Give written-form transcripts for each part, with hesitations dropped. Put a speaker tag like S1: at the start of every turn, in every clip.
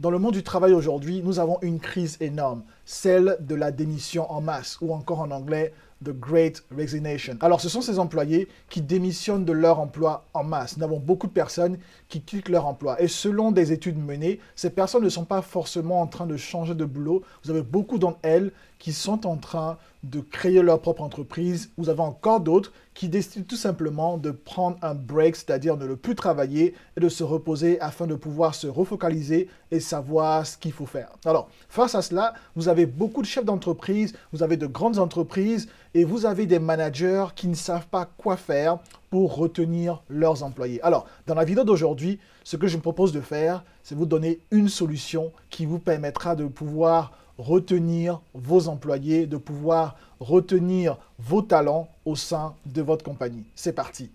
S1: Dans le monde du travail aujourd'hui, nous avons une crise énorme, celle de la démission en masse, ou encore en anglais, The Great Resignation. Alors, ce sont ces employés qui démissionnent de leur emploi en masse. Nous avons beaucoup de personnes qui quittent leur emploi. Et selon des études menées, ces personnes ne sont pas forcément en train de changer de boulot. Vous avez beaucoup d'entre elles qui sont en train de créer leur propre entreprise. Vous avez encore d'autres qui décident tout simplement de prendre un break, c'est-à-dire de ne plus travailler et de se reposer afin de pouvoir se refocaliser et savoir ce qu'il faut faire. Alors, face à cela, vous avez beaucoup de chefs d'entreprise, vous avez de grandes entreprises et vous avez des managers qui ne savent pas quoi faire pour retenir leurs employés. Alors, dans la vidéo d'aujourd'hui, ce que je me propose de faire, c'est vous donner une solution qui vous permettra de pouvoir retenir vos employés, de pouvoir retenir vos talents au sein de votre compagnie. C'est parti.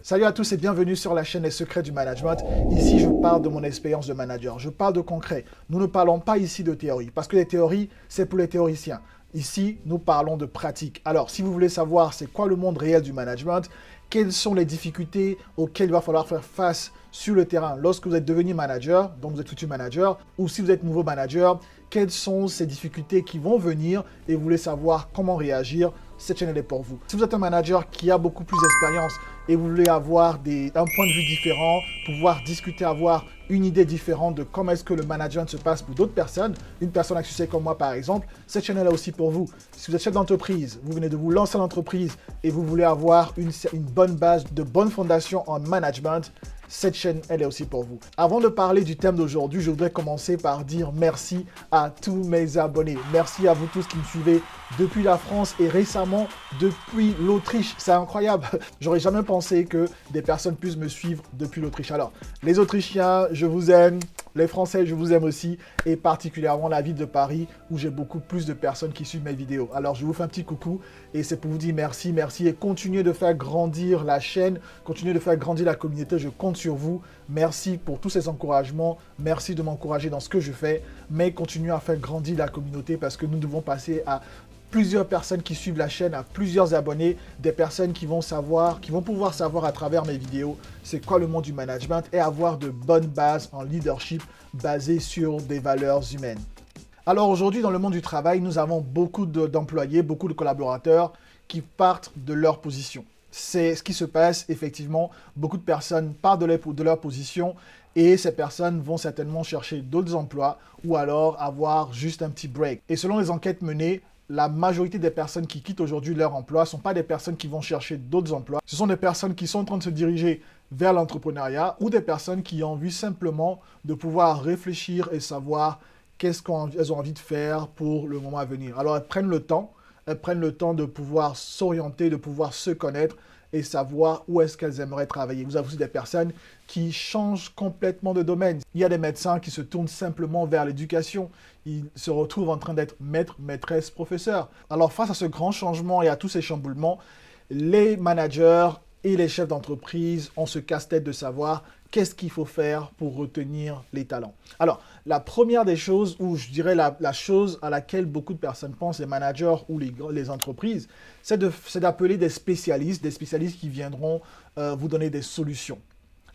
S1: Salut à tous et bienvenue sur la chaîne Les Secrets du Management. Ici, je parle de mon expérience de manager. Je parle de concret. Nous ne parlons pas ici de théorie parce que les théories, c'est pour les théoriciens. Ici, nous parlons de pratique. Alors, si vous voulez savoir c'est quoi le monde réel du management, quelles sont les difficultés auxquelles il va falloir faire face sur le terrain lorsque vous êtes devenu manager, donc vous êtes futur manager, ou si vous êtes nouveau manager, quelles sont ces difficultés qui vont venir et vous voulez savoir comment réagir, cette chaîne est pour vous. Si vous êtes un manager qui a beaucoup plus d'expérience et vous voulez avoir un point de vue différent, pouvoir discuter, avoir une idée différente de comment est-ce que le management se passe pour d'autres personnes, une personne à succès comme moi par exemple, cette chaîne est aussi pour vous. Si vous êtes chef d'entreprise, vous venez de vous lancer en entreprise et vous voulez avoir une bonne base, de bonnes fondations en management, cette chaîne, elle est aussi pour vous. Avant de parler du thème d'aujourd'hui, je voudrais commencer par dire merci à tous mes abonnés. Merci à vous tous qui me suivez depuis la France et récemment depuis l'Autriche. C'est incroyable. J'aurais jamais pensé que des personnes puissent me suivre depuis l'Autriche. Alors, les Autrichiens, je vous aime. Les Français, je vous aime aussi. Et particulièrement la ville de Paris où j'ai beaucoup plus de personnes qui suivent mes vidéos. Alors, je vous fais un petit coucou et c'est pour vous dire merci, merci. Et continuez de faire grandir la chaîne, continuez de faire grandir la communauté. Je compte sur vous. Merci pour tous ces encouragements. Merci de m'encourager dans ce que je fais. Mais continuez à faire grandir la communauté parce que nous devons passer à plusieurs personnes qui suivent la chaîne, à plusieurs abonnés, des personnes qui vont pouvoir savoir à travers mes vidéos c'est quoi le monde du management et avoir de bonnes bases en leadership basées sur des valeurs humaines. Alors aujourd'hui, dans le monde du travail, nous avons beaucoup d'employés, beaucoup de collaborateurs qui partent de leur position. C'est ce qui se passe effectivement. Beaucoup de personnes partent de leur position et ces personnes vont certainement chercher d'autres emplois ou alors avoir juste un petit break. Et selon les enquêtes menées, la majorité des personnes qui quittent aujourd'hui leur emploi ne sont pas des personnes qui vont chercher d'autres emplois. Ce sont des personnes qui sont en train de se diriger vers l'entrepreneuriat ou des personnes qui ont envie simplement de pouvoir réfléchir et savoir qu'est-ce qu'elles ont envie de faire pour le moment à venir. Alors elles prennent le temps de pouvoir s'orienter, de pouvoir se connaître et savoir où est-ce qu'elles aimeraient travailler. Vous avez aussi des personnes qui changent complètement de domaine. Il y a des médecins qui se tournent simplement vers l'éducation. Ils se retrouvent en train d'être maître, maîtresse, professeur. Alors face à ce grand changement et à tous ces chamboulements, les managers et les chefs d'entreprise ont ce casse-tête de savoir qu'est-ce qu'il faut faire pour retenir les talents. Alors, la première des choses, ou je dirais la chose à laquelle beaucoup de personnes pensent, les managers ou les entreprises, c'est d'appeler des spécialistes qui viendront vous donner des solutions.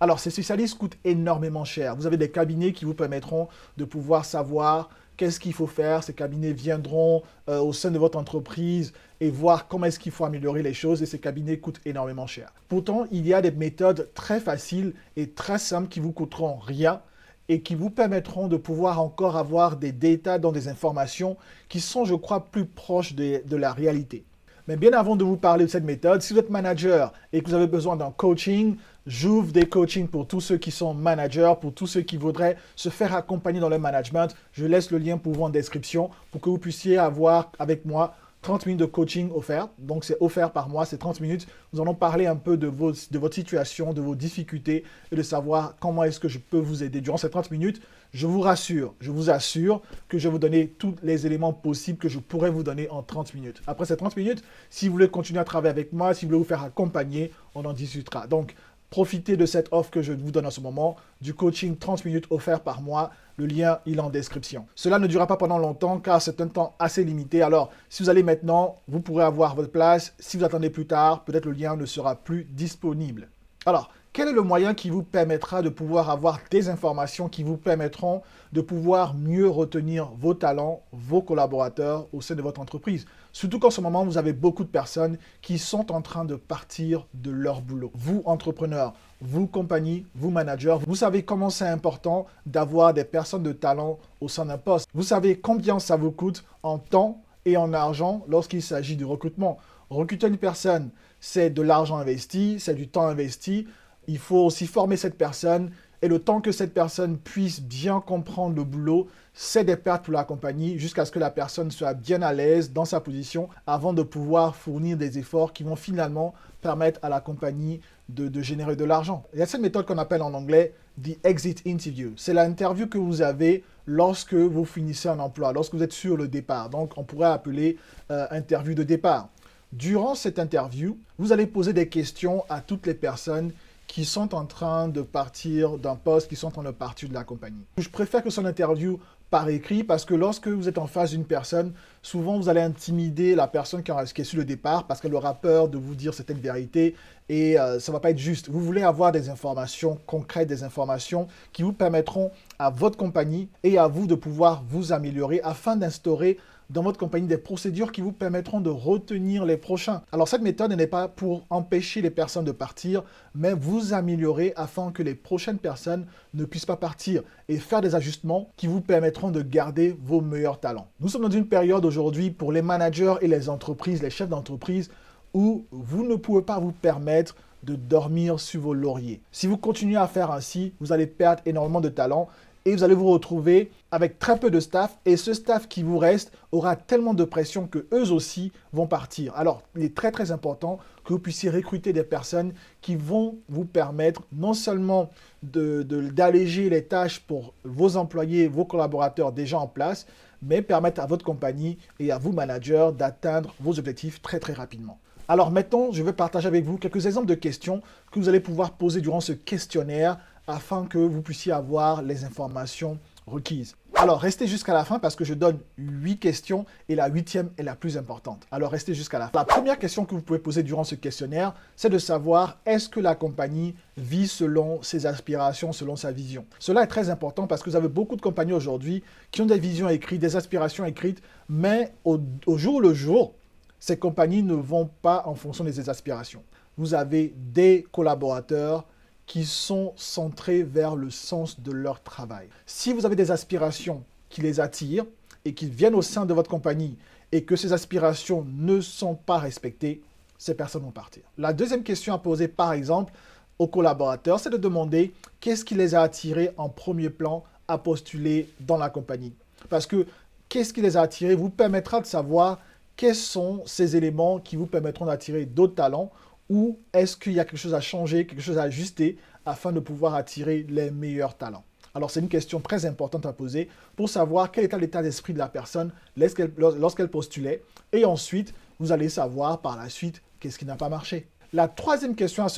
S1: Alors, ces spécialistes coûtent énormément cher. Vous avez des cabinets qui vous permettront de pouvoir savoir qu'est-ce qu'il faut faire. Ces cabinets viendront au sein de votre entreprise et voir comment est-ce qu'il faut améliorer les choses et ces cabinets coûtent énormément cher. Pourtant, il y a des méthodes très faciles et très simples qui vous coûteront rien et qui vous permettront de pouvoir encore avoir des data dans des informations qui sont, je crois, plus proches de la réalité. Mais bien avant de vous parler de cette méthode, si vous êtes manager et que vous avez besoin d'un coaching, j'ouvre des coachings pour tous ceux qui sont managers, pour tous ceux qui voudraient se faire accompagner dans le management. Je laisse le lien pour vous en description pour que vous puissiez avoir avec moi 30 minutes de coaching offert. Donc, c'est offert par mois, c'est 30 minutes. Nous allons parler un peu de votre situation, de vos difficultés et de savoir comment est-ce que je peux vous aider. Durant ces 30 minutes, je vous assure que je vais vous donner tous les éléments possibles que je pourrais vous donner en 30 minutes. Après ces 30 minutes, si vous voulez continuer à travailler avec moi, si vous voulez vous faire accompagner, on en discutera. Donc, profitez de cette offre que je vous donne en ce moment, du coaching 30 minutes offert par mois. Le lien, il est en description. Cela ne durera pas pendant longtemps car c'est un temps assez limité. Alors, si vous allez maintenant, vous pourrez avoir votre place. Si vous attendez plus tard, peut-être le lien ne sera plus disponible. Alors, Quel est le moyen qui vous permettra de pouvoir avoir des informations qui vous permettront de pouvoir mieux retenir vos talents, vos collaborateurs au sein de votre entreprise? Surtout qu'en ce moment, vous avez beaucoup de personnes qui sont en train de partir de leur boulot. Vous, entrepreneurs, vous, compagnies, vous, managers, vous savez comment c'est important d'avoir des personnes de talent au sein d'un poste. Vous savez combien ça vous coûte en temps et en argent lorsqu'il s'agit du recrutement. Recruter une personne, c'est de l'argent investi, c'est du temps investi. Il faut aussi former cette personne et le temps que cette personne puisse bien comprendre le boulot, c'est des pertes pour la compagnie jusqu'à ce que la personne soit bien à l'aise dans sa position avant de pouvoir fournir des efforts qui vont finalement permettre à la compagnie de générer de l'argent. Il y a cette méthode qu'on appelle en anglais the exit interview. C'est l'interview que vous avez lorsque vous finissez un emploi, lorsque vous êtes sur le départ. Donc, on pourrait appeler interview de départ. Durant cette interview, vous allez poser des questions à toutes les personnes qui sont en train de partir d'un poste, qui sont en train de partir de la compagnie. Je préfère que son interview par écrit parce que lorsque vous êtes en face d'une personne, souvent vous allez intimider la personne qui est sur le départ parce qu'elle aura peur de vous dire certaines vérités et ça ne va pas être juste. Vous voulez avoir des informations concrètes, des informations qui vous permettront à votre compagnie et à vous de pouvoir vous améliorer afin d'instaurer dans votre compagnie des procédures qui vous permettront de retenir les prochains. Alors cette méthode n'est pas pour empêcher les personnes de partir, mais vous améliorer afin que les prochaines personnes ne puissent pas partir et faire des ajustements qui vous permettront de garder vos meilleurs talents. Nous sommes dans une période aujourd'hui pour les managers et les entreprises, les chefs d'entreprise, où vous ne pouvez pas vous permettre de dormir sur vos lauriers. Si vous continuez à faire ainsi, vous allez perdre énormément de talent et vous allez vous retrouver avec très peu de staff et ce staff qui vous reste aura tellement de pression que eux aussi vont partir. Alors, il est très très important que vous puissiez recruter des personnes qui vont vous permettre non seulement d'alléger les tâches pour vos employés, vos collaborateurs déjà en place, mais permettre à votre compagnie et à vous managers d'atteindre vos objectifs très très rapidement. Alors maintenant, je vais partager avec vous quelques exemples de questions que vous allez pouvoir poser durant ce questionnaire afin que vous puissiez avoir les informations requises. Alors, restez jusqu'à la fin parce que je donne 8 questions et la 8e est la plus importante. Alors, restez jusqu'à la fin. La première question que vous pouvez poser durant ce questionnaire, c'est de savoir est-ce que la compagnie vit selon ses aspirations, selon sa vision. Cela est très important parce que vous avez beaucoup de compagnies aujourd'hui qui ont des visions écrites, des aspirations écrites, mais au jour le jour, ces compagnies ne vont pas en fonction de ces aspirations. Vous avez des collaborateurs qui sont centrés vers le sens de leur travail. Si vous avez des aspirations qui les attirent et qui viennent au sein de votre compagnie et que ces aspirations ne sont pas respectées, ces personnes vont partir. La deuxième question à poser, par exemple, aux collaborateurs, c'est de demander qu'est-ce qui les a attirés en premier plan à postuler dans la compagnie. Parce que qu'est-ce qui les a attirés vous permettra de savoir quels sont ces éléments qui vous permettront d'attirer d'autres talents ou est-ce qu'il y a quelque chose à changer, quelque chose à ajuster afin de pouvoir attirer les meilleurs talents? Alors, c'est une question très importante à poser pour savoir quel était l'état d'esprit de la personne lorsqu'elle postulait. Et ensuite, vous allez savoir par la suite qu'est-ce qui n'a pas marché. La troisième question à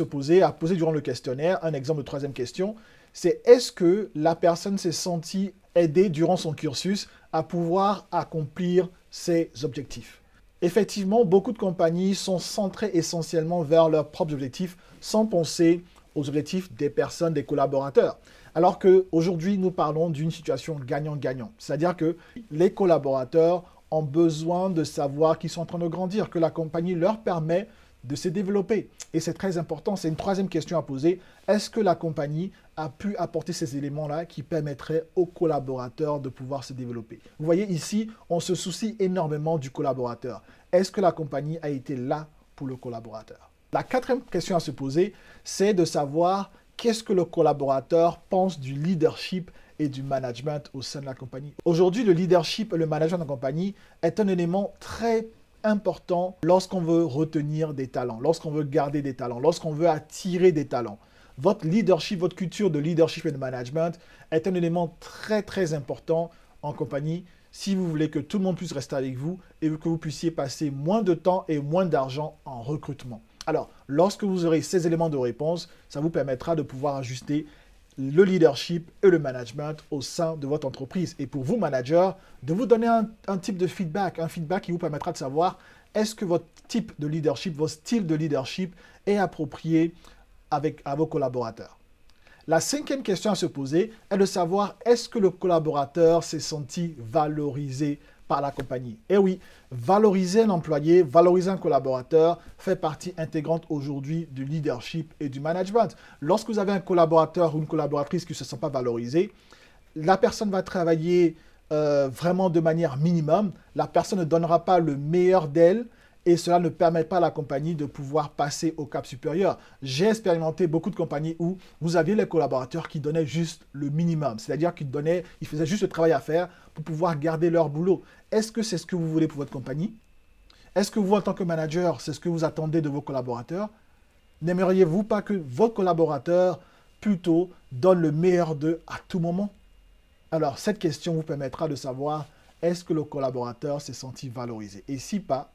S1: poser durant le questionnaire, un exemple de troisième question, c'est est-ce que la personne s'est sentie aidée durant son cursus à pouvoir accomplir ses objectifs? Effectivement, beaucoup de compagnies sont centrées essentiellement vers leurs propres objectifs sans penser aux objectifs des personnes, des collaborateurs. Alors qu'aujourd'hui, nous parlons d'une situation gagnant-gagnant. C'est-à-dire que les collaborateurs ont besoin de savoir qu'ils sont en train de grandir, que la compagnie leur permet de se développer. Et c'est très important, c'est une troisième question à poser. Est-ce que la compagnie a pu apporter ces éléments-là qui permettraient aux collaborateurs de pouvoir se développer? Vous voyez ici, on se soucie énormément du collaborateur. Est-ce que la compagnie a été là pour le collaborateur? La quatrième question à se poser, c'est de savoir qu'est-ce que le collaborateur pense du leadership et du management au sein de la compagnie. Aujourd'hui, le leadership et le management de la compagnie est un élément très important lorsqu'on veut retenir des talents, lorsqu'on veut garder des talents, lorsqu'on veut attirer des talents. Votre leadership, votre culture de leadership et de management est un élément très très important en compagnie si vous voulez que tout le monde puisse rester avec vous et que vous puissiez passer moins de temps et moins d'argent en recrutement. Alors, lorsque vous aurez ces éléments de réponse, ça vous permettra de pouvoir ajuster le leadership et le management au sein de votre entreprise. Et pour vous, manager, de vous donner un type de feedback, un feedback qui vous permettra de savoir est-ce que votre type de leadership, votre style de leadership est approprié à vos collaborateurs. La cinquième question à se poser est de savoir est-ce que le collaborateur s'est senti valorisé par la compagnie. Et oui, valoriser un employé, valoriser un collaborateur fait partie intégrante aujourd'hui du leadership et du management. Lorsque vous avez un collaborateur ou une collaboratrice qui ne se sent pas valorisé, la personne va travailler vraiment de manière minimum, la personne ne donnera pas le meilleur d'elle et cela ne permet pas à la compagnie de pouvoir passer au cap supérieur. J'ai expérimenté beaucoup de compagnies où vous aviez les collaborateurs qui donnaient juste le minimum, c'est-à-dire qu'ils faisaient juste le travail à faire pour pouvoir garder leur boulot. Est-ce que c'est ce que vous voulez pour votre compagnie? Est-ce que vous, en tant que manager, c'est ce que vous attendez de vos collaborateurs? N'aimeriez-vous pas que votre collaborateur plutôt donne le meilleur d'eux à tout moment? Alors, cette question vous permettra de savoir est-ce que le collaborateur s'est senti valorisé? Et si pas,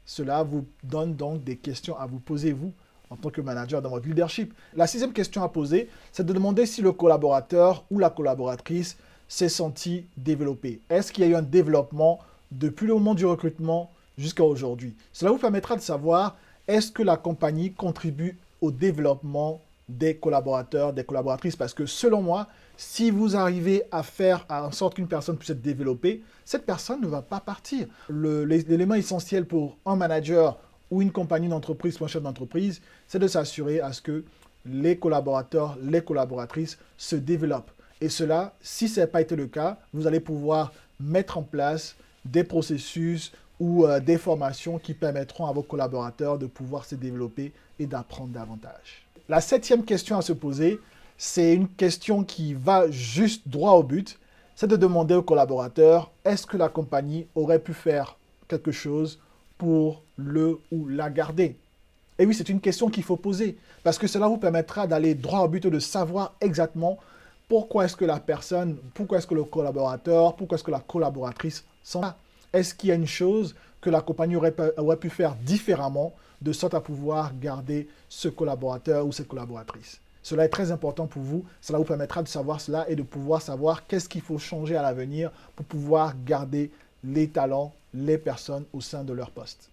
S1: cela vous donne donc des questions à vous poser, vous, en tant que manager dans votre leadership. La sixième question à poser, c'est de demander si le collaborateur ou la collaboratrice s'est senti développé. Est-ce qu'il y a eu un développement depuis le moment du recrutement jusqu'à aujourd'hui? Cela vous permettra de savoir est-ce que la compagnie contribue au développement des collaborateurs, des collaboratrices. Parce que selon moi, si vous arrivez à faire en sorte qu'une personne puisse être développée, cette personne ne va pas partir. L'élément essentiel pour un manager ou une compagnie d'entreprise ou un chef d'entreprise, c'est de s'assurer à ce que les collaborateurs, les collaboratrices se développent. Et cela, si ce n'a pas été le cas, vous allez pouvoir mettre en place des processus ou des formations qui permettront à vos collaborateurs de pouvoir se développer et d'apprendre davantage. La septième question à se poser, c'est une question qui va juste droit au but, c'est de demander aux collaborateurs, est-ce que la compagnie aurait pu faire quelque chose pour le ou la garder? Et oui, c'est une question qu'il faut poser, parce que cela vous permettra d'aller droit au but et de savoir exactement pourquoi est-ce que la personne, pourquoi est-ce que le collaborateur, pourquoi est-ce que la collaboratrice s'en va. Est-ce qu'il y a une chose que la compagnie aurait pu faire différemment de sorte à pouvoir garder ce collaborateur ou cette collaboratrice? Cela est très important pour vous. Cela vous permettra de savoir cela et de pouvoir savoir qu'est-ce qu'il faut changer à l'avenir pour pouvoir garder les talents, les personnes au sein de leur poste.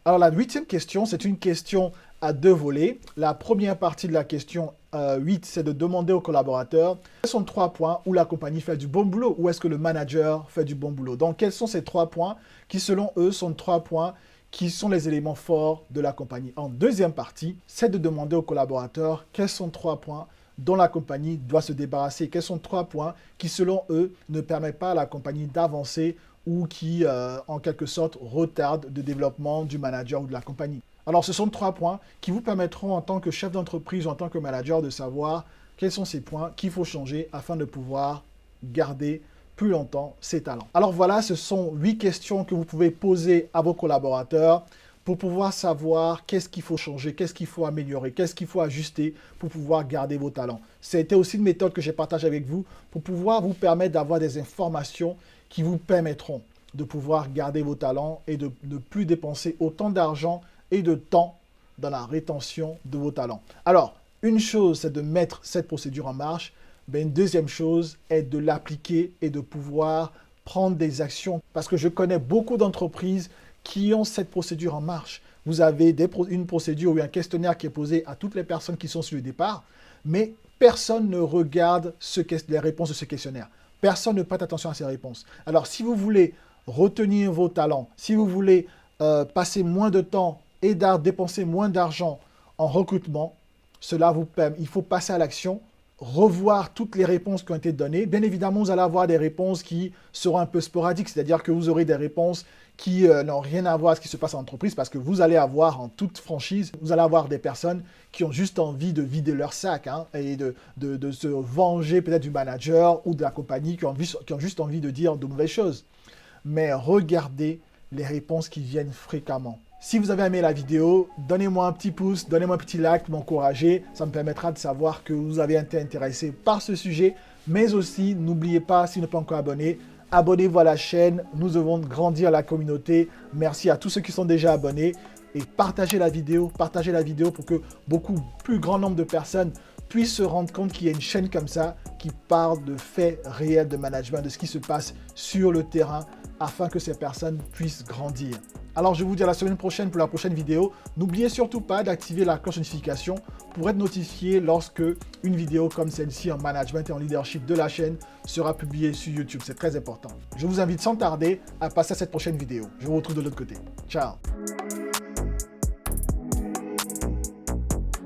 S1: Alors la huitième question, c'est une question à deux volets. La première partie de la question 8, c'est de demander aux collaborateurs quels sont 3 points où la compagnie fait du bon boulot, où est-ce que le manager fait du bon boulot. Donc quels sont ces 3 points qui selon eux sont 3 points qui sont les éléments forts de la compagnie. En deuxième partie, c'est de demander aux collaborateurs quels sont 3 points dont la compagnie doit se débarrasser, quels sont 3 points qui selon eux ne permettent pas à la compagnie d'avancer ou qui, en quelque sorte, retardent le développement du manager ou de la compagnie. Alors, ce sont 3 points qui vous permettront, en tant que chef d'entreprise ou en tant que manager, de savoir quels sont ces points qu'il faut changer afin de pouvoir garder plus longtemps ses talents. Alors voilà, ce sont 8 questions que vous pouvez poser à vos collaborateurs pour pouvoir savoir qu'est-ce qu'il faut changer, qu'est-ce qu'il faut améliorer, qu'est-ce qu'il faut ajuster pour pouvoir garder vos talents. C'était aussi une méthode que j'ai partagée avec vous pour pouvoir vous permettre d'avoir des informations qui vous permettront de pouvoir garder vos talents et de ne plus dépenser autant d'argent et de temps dans la rétention de vos talents. Alors, une chose, c'est de mettre cette procédure en marche. Ben, une deuxième chose est de l'appliquer et de pouvoir prendre des actions. Parce que je connais beaucoup d'entreprises qui ont cette procédure en marche. Vous avez une procédure ou un questionnaire qui est posé à toutes les personnes qui sont sur le départ, mais personne ne regarde les réponses de ce questionnaire. Personne ne prête attention à ces réponses. Alors, si vous voulez retenir vos talents, si vous voulez passer moins de temps et dépenser moins d'argent en recrutement, cela vous permet, il faut passer à l'action, revoir toutes les réponses qui ont été données. Bien évidemment, vous allez avoir des réponses qui seront un peu sporadiques, c'est-à-dire que vous aurez des réponses qui n'ont rien à voir avec ce qui se passe en entreprise parce que vous allez avoir, en toute franchise, vous allez avoir des personnes qui ont juste envie de vider leur sac et de se venger peut-être du manager ou de la compagnie qui ont juste envie de dire de mauvaises choses. Mais regardez les réponses qui viennent fréquemment. Si vous avez aimé la vidéo, donnez-moi un petit pouce, donnez-moi un petit like pour m'encourager. Ça me permettra de savoir que vous avez été intéressé par ce sujet. Mais aussi, n'oubliez pas, si vous n'êtes pas encore abonné, abonnez-vous à la chaîne. Nous devons grandir la communauté. Merci à tous ceux qui sont déjà abonnés. Et partagez la vidéo pour que beaucoup plus grand nombre de personnes puissent se rendre compte qu'il y a une chaîne comme ça qui parle de faits réels de management, de ce qui se passe sur le terrain afin que ces personnes puissent grandir. Alors je vous dis à la semaine prochaine pour la prochaine vidéo. N'oubliez surtout pas d'activer la cloche de notification pour être notifié lorsque une vidéo comme celle-ci en management et en leadership de la chaîne sera publiée sur YouTube. C'est très important. Je vous invite sans tarder à passer à cette prochaine vidéo. Je vous retrouve de l'autre côté. Ciao.